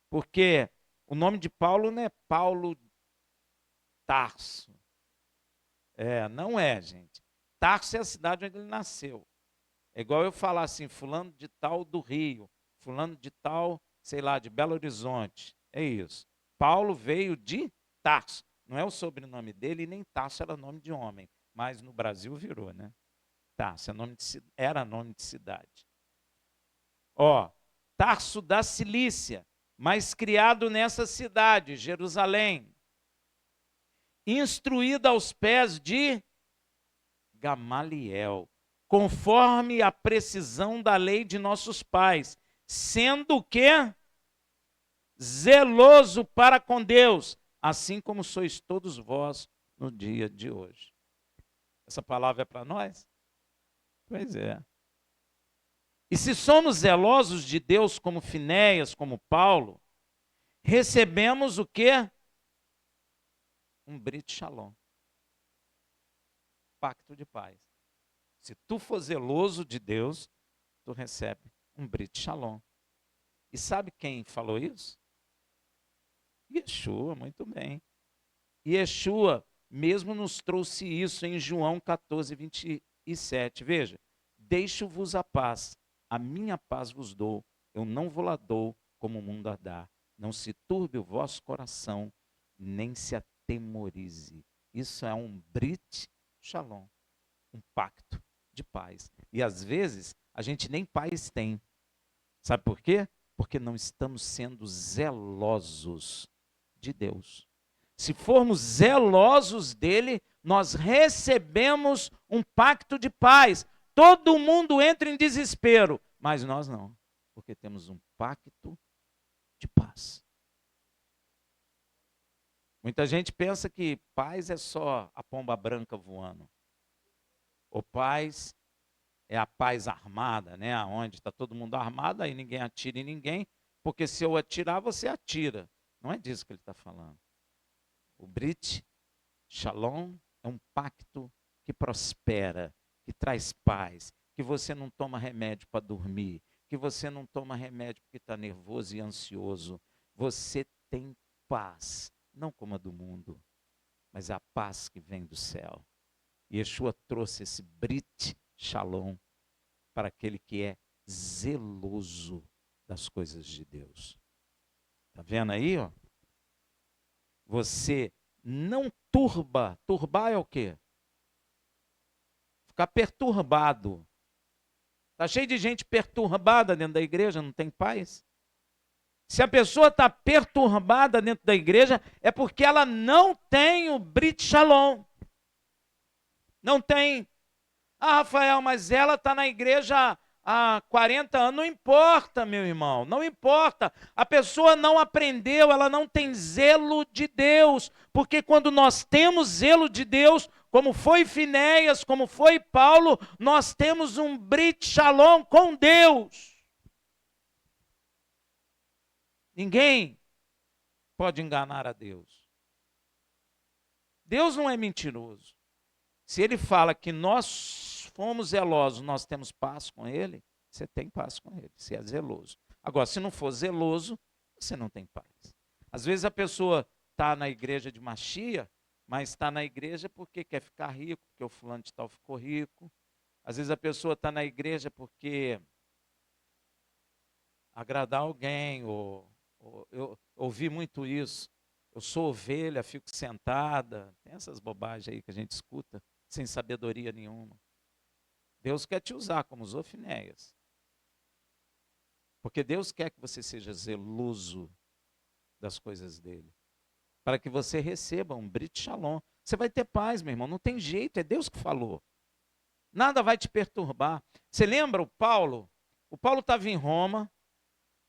Porque o nome de Paulo não é Paulo Tarso. Não é, gente. Tarso é a cidade onde ele nasceu. É igual eu falar assim, fulano de tal do Rio, fulano de tal, sei lá, de Belo Horizonte. É isso. Paulo veio de Tarso. Não é o sobrenome dele, nem Tarso era nome de homem. Mas no Brasil virou, né? Tarso era nome de cidade. Ó, Tarso da Cilícia, mas criado nessa cidade, Jerusalém. Instruído aos pés de Gamaliel, conforme a precisão da lei de nossos pais, sendo o quê? Zeloso para com Deus, assim como sois todos vós no dia de hoje. Essa palavra é para nós? Pois é. E se somos zelosos de Deus como Finéias, como Paulo, recebemos o quê? Um Brit Shalom. Pacto de paz. Se tu for zeloso de Deus, tu recebe um Brit Shalom. E sabe quem falou isso? Yeshua, muito bem. Yeshua mesmo nos trouxe isso em João 14, 27. Veja, deixo-vos a minha paz vos dou, eu não vou lá dou como o mundo a dá. Não se turbe o vosso coração, nem se atemorize. Isso é um Brit Shalom, um pacto de paz. E às vezes a gente nem paz tem. Sabe por quê? Porque não estamos sendo zelosos de Deus. Se formos zelosos dele, nós recebemos um pacto de paz. Todo mundo entra em desespero, mas nós não, porque temos um pacto de paz. Muita gente pensa que paz é só a pomba branca voando. Ou paz é a paz armada, né? Onde está todo mundo armado, aí ninguém atira em ninguém, porque se eu atirar, você atira. Não é disso que ele está falando. O Brit Shalom é um pacto que prospera, que traz paz, que você não toma remédio para dormir, que você não toma remédio porque está nervoso e ansioso. Você tem paz, não como a do mundo, mas a paz que vem do céu. E Yeshua trouxe esse Brit Shalom para aquele que é zeloso das coisas de Deus. Está vendo aí? Ó? Você não turba. Turbar é o quê? Ficar perturbado. Está cheio de gente perturbada dentro da igreja, não tem paz? Se a pessoa está perturbada dentro da igreja, é porque ela não tem o Brit Shalom. Não tem. Ah, Rafael, mas ela está na igreja há 40 anos. Não importa, meu irmão, não importa. A pessoa não aprendeu, ela não tem zelo de Deus. Porque quando nós temos zelo de Deus, como foi Finéias, como foi Paulo, nós temos um Brit Shalom com Deus. Ninguém pode enganar a Deus. Deus não é mentiroso. Se ele fala que nós fomos zelosos, nós temos paz com ele, você tem paz com ele, você é zeloso. Agora, se não for zeloso, você não tem paz. Às vezes a pessoa está na igreja de Machia, mas está na igreja porque quer ficar rico, porque o fulano de tal ficou rico. Às vezes a pessoa está na igreja porque agradar alguém, ou eu ouvi muito isso. Eu sou ovelha, fico sentada. Tem essas bobagens aí que a gente escuta, sem sabedoria nenhuma. Deus quer te usar como usou Finéias. Porque Deus quer que você seja zeloso das coisas dele. Para que você receba um Brit Shalom. Você vai ter paz, meu irmão. Não tem jeito, é Deus que falou. Nada vai te perturbar. Você lembra o Paulo? O Paulo estava em Roma,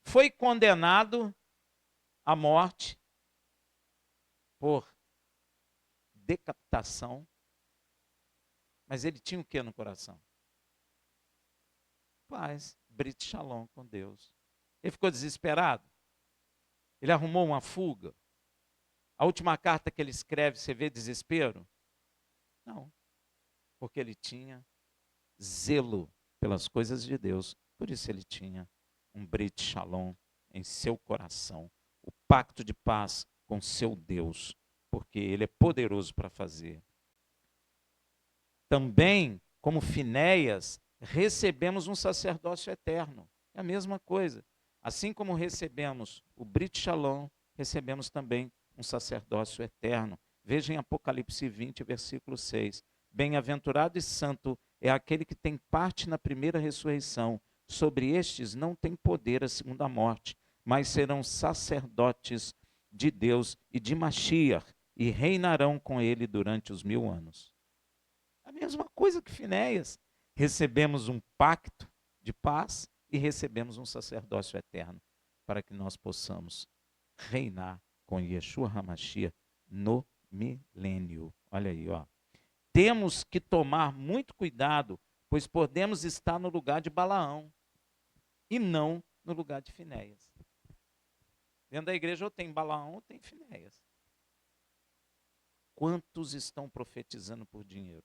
foi condenado à morte por decapitação. Mas ele tinha o que no coração? Paz, Brit Shalom com Deus. Ele ficou desesperado? Ele arrumou uma fuga? A última carta que ele escreve, você vê desespero? Não, porque ele tinha zelo pelas coisas de Deus. Por isso ele tinha um Brit Shalom em seu coração, o pacto de paz com seu Deus, porque ele é poderoso para fazer. Também, como Finéias, recebemos um sacerdócio eterno. É a mesma coisa. Assim como recebemos o Brit Shalom, recebemos também um sacerdócio eterno. Veja em Apocalipse 20, versículo 6. Bem-aventurado e santo é aquele que tem parte na primeira ressurreição. Sobre estes não tem poder a segunda morte, mas serão sacerdotes de Deus e de Mashiach, e reinarão com ele durante os 1000 anos. A mesma coisa que Finéias. Recebemos um pacto de paz e recebemos um sacerdócio eterno para que nós possamos reinar com Yeshua HaMashiach no milênio. Olha aí, ó. Temos que tomar muito cuidado, pois podemos estar no lugar de Balaão e não no lugar de Finéias. Dentro da igreja ou tem Balaão ou tem Finéias. Quantos estão profetizando por dinheiro?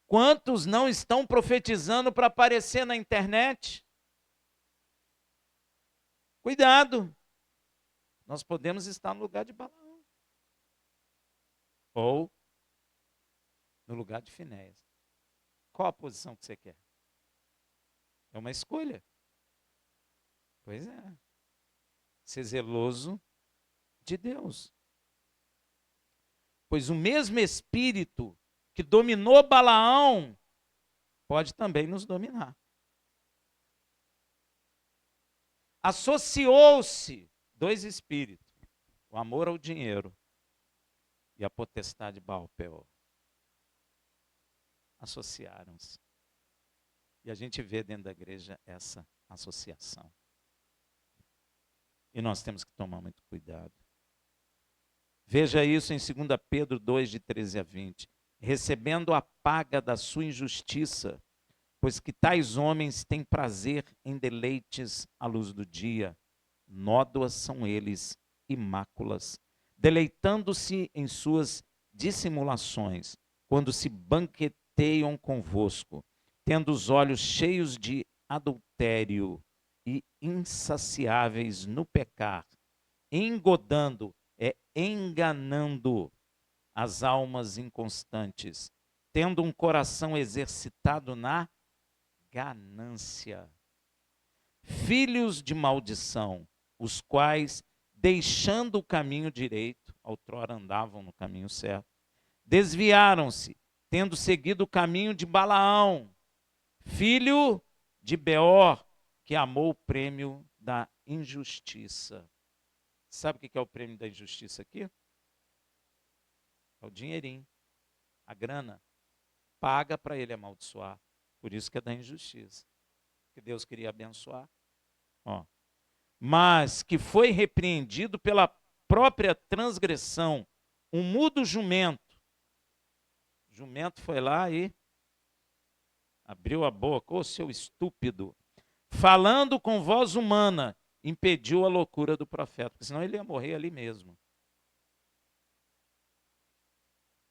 Quantos não estão profetizando para aparecer na internet? Cuidado. Nós podemos estar no lugar de Balaão. Ou no lugar de Finéias. Qual a posição que você quer? É uma escolha. Pois é. Ser zeloso de Deus. Pois o mesmo Espírito que dominou Balaão pode também nos dominar. Associou-se dois espíritos, o amor ao dinheiro e a potestade Baal-Peor. Associaram-se. E a gente vê dentro da igreja essa associação. E nós temos que tomar muito cuidado. Veja isso em 2 Pedro 2, de 13 a 20. Recebendo a paga da sua injustiça, pois que tais homens têm prazer em deleites à luz do dia. Nódoas são eles e máculas, deleitando-se em suas dissimulações, quando se banqueteiam convosco, tendo os olhos cheios de adultério e insaciáveis no pecar, engodando, enganando as almas inconstantes, tendo um coração exercitado na ganância. Filhos de maldição, os quais, deixando o caminho direito, outrora andavam no caminho certo, desviaram-se, tendo seguido o caminho de Balaão, filho de Beor, que amou o prêmio da injustiça. Sabe o que é o prêmio da injustiça aqui? É o dinheirinho, a grana. Paga para ele amaldiçoar. Por isso que é da injustiça. Que Deus queria abençoar. Ó. Mas que foi repreendido pela própria transgressão. Um mudo jumento. O jumento foi lá e abriu a boca. Ô, seu estúpido. Falando com voz humana, impediu a loucura do profeta. Porque senão ele ia morrer ali mesmo.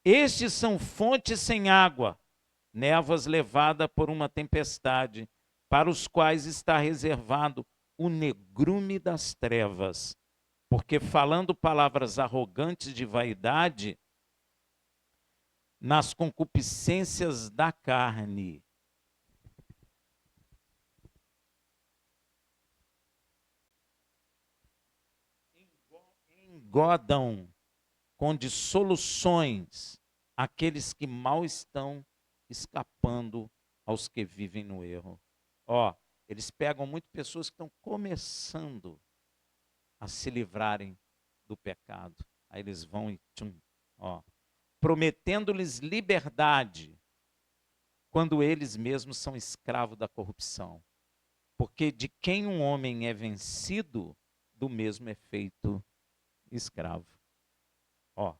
Estes são fontes sem água, névoas levadas por uma tempestade, para os quais está reservado o negrume das trevas, porque falando palavras arrogantes de vaidade, nas concupiscências da carne. Engodam com dissoluções aqueles que mal estão escapando aos que vivem no erro. Ó, eles pegam muito pessoas que estão começando a se livrarem do pecado. Aí eles vão e tchum, ó, prometendo-lhes liberdade, quando eles mesmos são escravos da corrupção. Porque de quem um homem é vencido, do mesmo é feito escravo. Ó,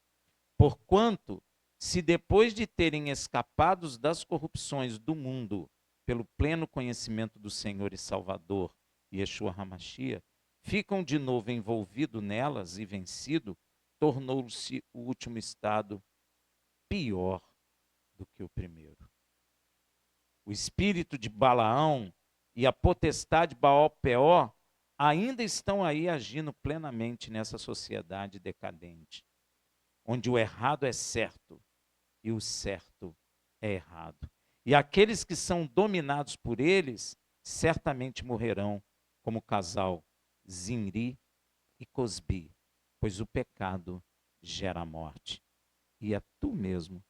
porquanto, se depois de terem escapado das corrupções do mundo, pelo pleno conhecimento do Senhor e Salvador, Yeshua HaMashiach, ficam de novo envolvidos nelas e vencido, tornou-se o último estado pior do que o primeiro. O espírito de Balaão e a potestade Baal-Peor ainda estão aí agindo plenamente nessa sociedade decadente, onde o errado é certo e o certo é errado. E aqueles que são dominados por eles certamente morrerão como o casal Zinri e Cosbi, pois o pecado gera morte. E é tu mesmo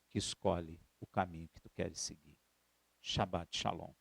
que escolhe o caminho que tu queres seguir. Shabbat Shalom.